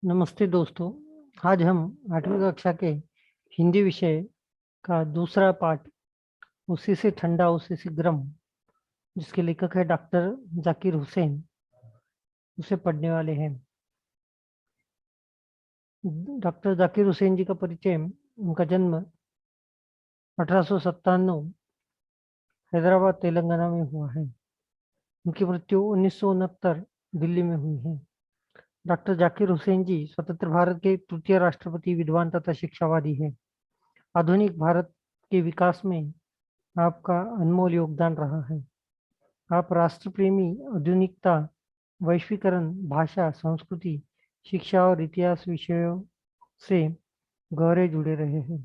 नमस्ते दोस्तों। आज हम 8वीं कक्षा के हिंदी विषय का दूसरा पाठ उसी से ठंडा उसी से गर्म, जिसके लेखक है डॉक्टर जाकिर हुसैन, उसे पढ़ने वाले हैं। डॉक्टर जाकिर हुसैन जी का परिचय। उनका जन्म 1897 हैदराबाद तेलंगाना में हुआ है। उनकी मृत्यु 1969 दिल्ली में हुई है। डॉक्टर जाकिर हुसैन जी स्वतंत्र भारत के तृतीय राष्ट्रपति, विद्वान तथा शिक्षावादी हैं। आधुनिक भारत के विकास में आपका अनमोल योगदान रहा है। आप राष्ट्रप्रेमी, आधुनिकता, वैश्वीकरण, भाषा, संस्कृति, शिक्षा और इतिहास विषयों से गहरे जुड़े रहे हैं।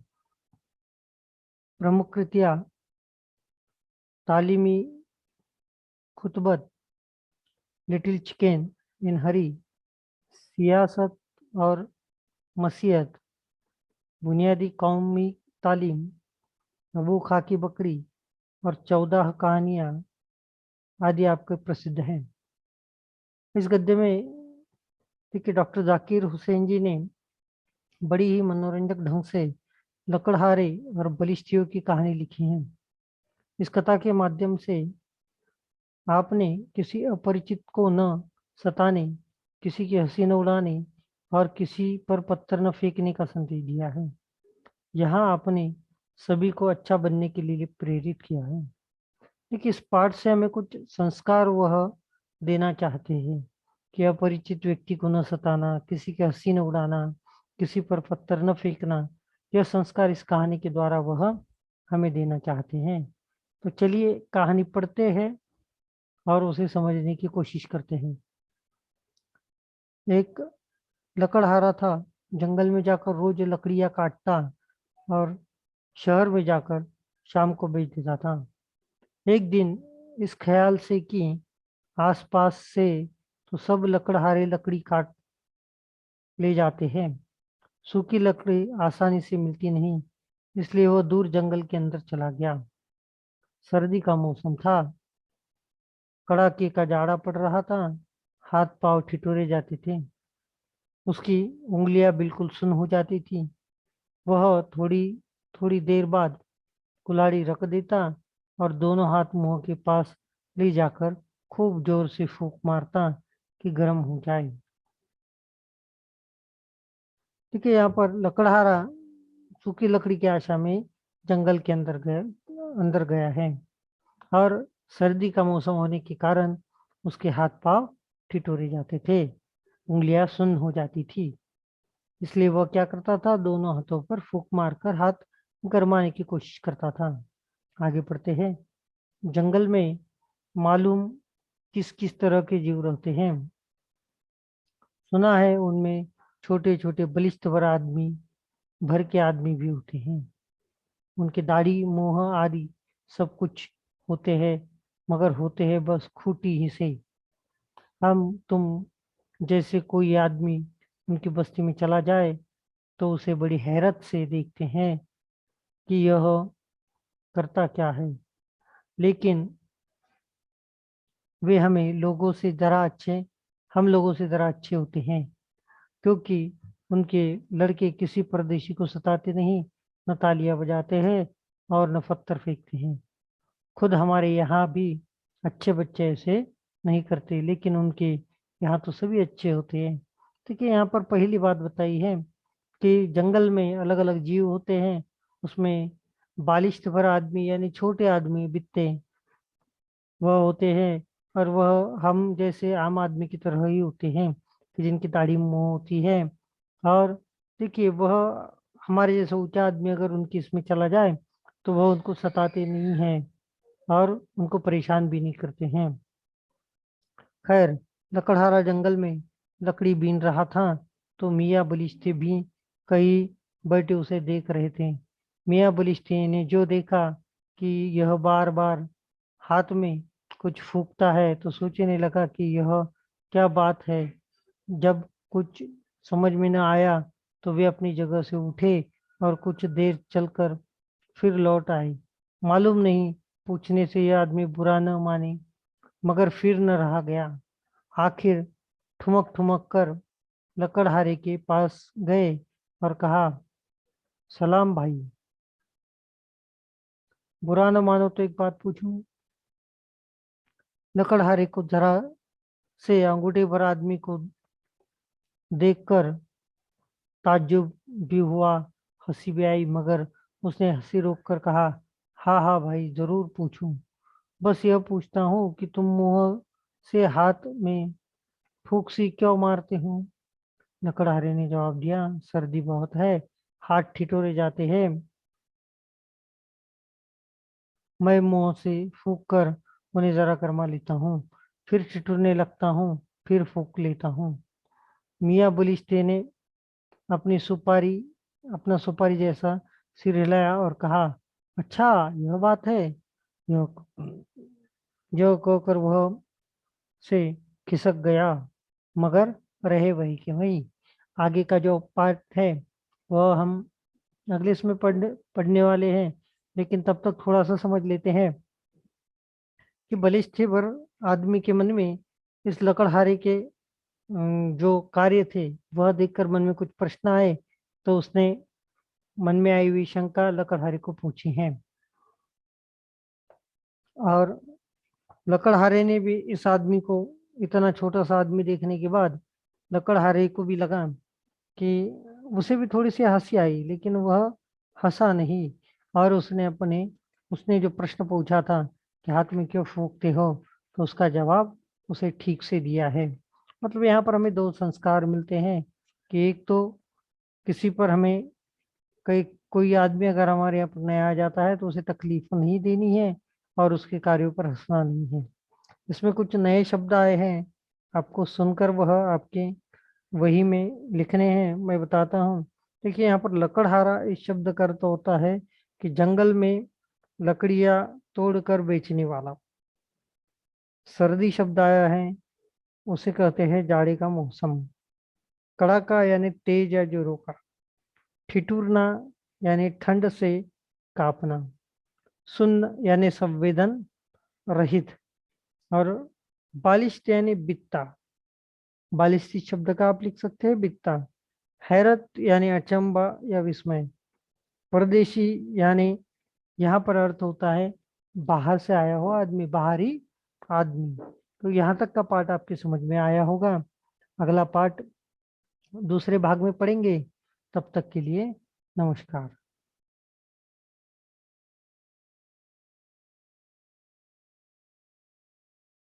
प्रमुख कृतियाँ तालीमी खुतबत, लिटिल चिकन इन हरी, सियासत और मसीहत, बुनियादी कौमी तालीम, अबू खा की बकरी और 14 कहानियाँ आदि आपके प्रसिद्ध हैं। इस गद्य में देखिए, डॉक्टर जाकिर हुसैन जी ने बड़ी ही मनोरंजक ढंग से लकड़हारे और बलिष्ठियों की कहानी लिखी है। इस कथा के माध्यम से आपने किसी अपरिचित को न सताने, किसी की हंसी न उड़ाने और किसी पर पत्थर न फेंकने का संदेश दिया है। यहाँ आपने सभी को अच्छा बनने के लिए प्रेरित किया है। देखिए, इस पाठ से हमें कुछ संस्कार वह देना चाहते हैं कि अपरिचित व्यक्ति को न सताना, किसी की हंसी न उड़ाना, किसी पर पत्थर न फेंकना, यह संस्कार इस कहानी के द्वारा वह हमें देना चाहते हैं। तो चलिए कहानी पढ़ते हैं और उसे समझने की कोशिश करते हैं। एक लकड़हारा था, जंगल में जाकर रोज लकड़ियां काटता और शहर में जाकर शाम को बेच देता था। एक दिन इस ख्याल से कि आसपास से तो सब लकड़हारे लकड़ी काट ले जाते हैं, सूखी लकड़ी आसानी से मिलती नहीं, इसलिए वह दूर जंगल के अंदर चला गया। सर्दी का मौसम था, कड़ाके का जाड़ा पड़ रहा था, हाथ पांव ठिठुरे जाते थे, उसकी उंगलियां बिल्कुल सुन्न हो जाती थी। वह थोड़ी थोड़ी देर बाद कुल्हाड़ी रख देता और दोनों हाथ मुंह के पास ले जाकर खूब जोर से फूंक मारता कि गर्म हो जाए। देखिए, यहाँ पर लकड़हारा सूखी लकड़ी की आशा में जंगल के अंदर गया है और सर्दी का मौसम होने के कारण उसके हाथ पांव ठिठुरे जाते थे, उंगलियां सुन्न हो जाती थी। इसलिए वह क्या करता था, दोनों हाथों पर फूंक मारकर हाथ गरमाने की कोशिश करता था। आगे बढ़ते हैं। जंगल में मालूम किस किस तरह के जीव रहते हैं। सुना है उनमें छोटे छोटे बलिष्ठ भर के आदमी भी होते हैं। उनके दाढ़ी, मोह आदि सब कुछ होते हैं, मगर होते हैं बस खूंटी ही से। हम तुम जैसे कोई आदमी उनकी बस्ती में चला जाए तो उसे बड़ी हैरत से देखते हैं कि यह करता क्या है। लेकिन वे हम लोगों से जरा अच्छे होते हैं, क्योंकि उनके लड़के किसी परदेशी को सताते नहीं, न तालियां बजाते हैं और न पत्थर फेंकते हैं। खुद हमारे यहाँ भी अच्छे बच्चे ऐसे नहीं करते, लेकिन उनके यहाँ तो सभी अच्छे होते हैं। देखिए, यहाँ पर पहली बात बताई है कि जंगल में अलग अलग जीव होते हैं। उसमें बालिष्ठ भर आदमी यानी छोटे आदमी, बित्ते, वह होते हैं। और वह हम जैसे आम आदमी की तरह ही होते हैं कि जिनकी दाढ़ी मुंह होती है। और देखिए, वह हमारे जैसे ऊंचा आदमी अगर उनकी इसमें चला जाए तो वह उनको सताते नहीं हैं और उनको परेशान भी नहीं करते हैं। खैर, लकड़हारा जंगल में लकड़ी बीन रहा था तो मियाँ बलिश्ते भी कहीं बैठे उसे देख रहे थे। मियाँ बलिश्ते ने जो देखा कि यह बार बार हाथ में कुछ फूंकता है तो सोचने लगा कि यह क्या बात है। जब कुछ समझ में न आया तो वे अपनी जगह से उठे और कुछ देर चलकर फिर लौट आए। मालूम नहीं, पूछने से यह आदमी बुरा न माने, मगर फिर न रहा गया। आखिर ठुमक ठुमक कर लकड़हारे के पास गए और कहा, सलाम भाई, बुरा न मानो तो एक बात पूछूं। लकड़हारे को जरा से अंगूठे भर आदमी को देखकर ताज्जुब भी हुआ, हंसी भी आई, मगर उसने हंसी रोक कर कहा, हाँ हाँ भाई, जरूर पूछूं। बस यह पूछता हूँ कि तुम मुंह से हाथ में फूंक सी क्यों मारते हो? लकड़हारे ने जवाब दिया, सर्दी बहुत है, हाथ ठिठुरे जाते हैं, मैं मुंह से फूंक कर उन्हें जरा गरमा लेता हूँ, फिर ठिठुरने लगता हूँ, फिर फूंक लेता हूँ। मियाँ बलिश्ते ने अपनी सुपारी अपना सुपारी जैसा सिर हिलाया और कहा, अच्छा यह बात है। यह जो कहकर वह से खिसक गया, मगर रहे वही के वही। आगे का जो पार्ट है वह हम अगले इसमें पढ़ने वाले हैं, लेकिन तब तक थोड़ा सा समझ लेते हैं कि बलिष्ठ भर आदमी के मन में इस लकड़हारे के जो कार्य थे वह देखकर मन में कुछ प्रश्न आए, तो उसने मन में आई हुई शंका लकड़हारे को पूछी है। और लकड़हारे ने भी इस आदमी को, इतना छोटा सा आदमी देखने के बाद लकड़हारे को भी लगा कि उसे भी थोड़ी सी हंसी आई, लेकिन वह हंसा नहीं। और उसने जो प्रश्न पूछा था कि हाथ में क्यों फूंकते हो, तो उसका जवाब उसे ठीक से दिया है। मतलब यहाँ पर हमें दो संस्कार मिलते हैं कि एक तो किसी पर हमें कोई आदमी अगर हमारे यहाँ पर नया आ जाता है तो उसे तकलीफ नहीं देनी है, और उसके कार्यों पर हंसना नहीं है। इसमें कुछ नए शब्द आए हैं, आपको सुनकर वह आपके वही में लिखने हैं, मैं बताता हूँ। देखिए यहाँ पर लकड़हारा इस शब्द का अर्थ होता है कि जंगल में लकड़ियाँ तोड़कर बेचने वाला। सर्दी शब्द आया है, उसे कहते हैं जाड़े का मौसम। कड़ाका यानी तेज या जोरों का। ठिठुरना यानी ठंड से कांपना। सुन्न यानी संवेदन रहित। और बालिश यानी बित्ता। बालिश इस शब्द का आप लिख सकते हैं बित्ता। हैरत यानी अचंबा या विस्मय। परदेशी यानी यहाँ पर अर्थ होता है बाहर से आया हुआ आदमी, बाहरी आदमी। तो यहाँ तक का पार्ट आपके समझ में आया होगा। अगला पार्ट दूसरे भाग में पढ़ेंगे। तब तक के लिए नमस्कार।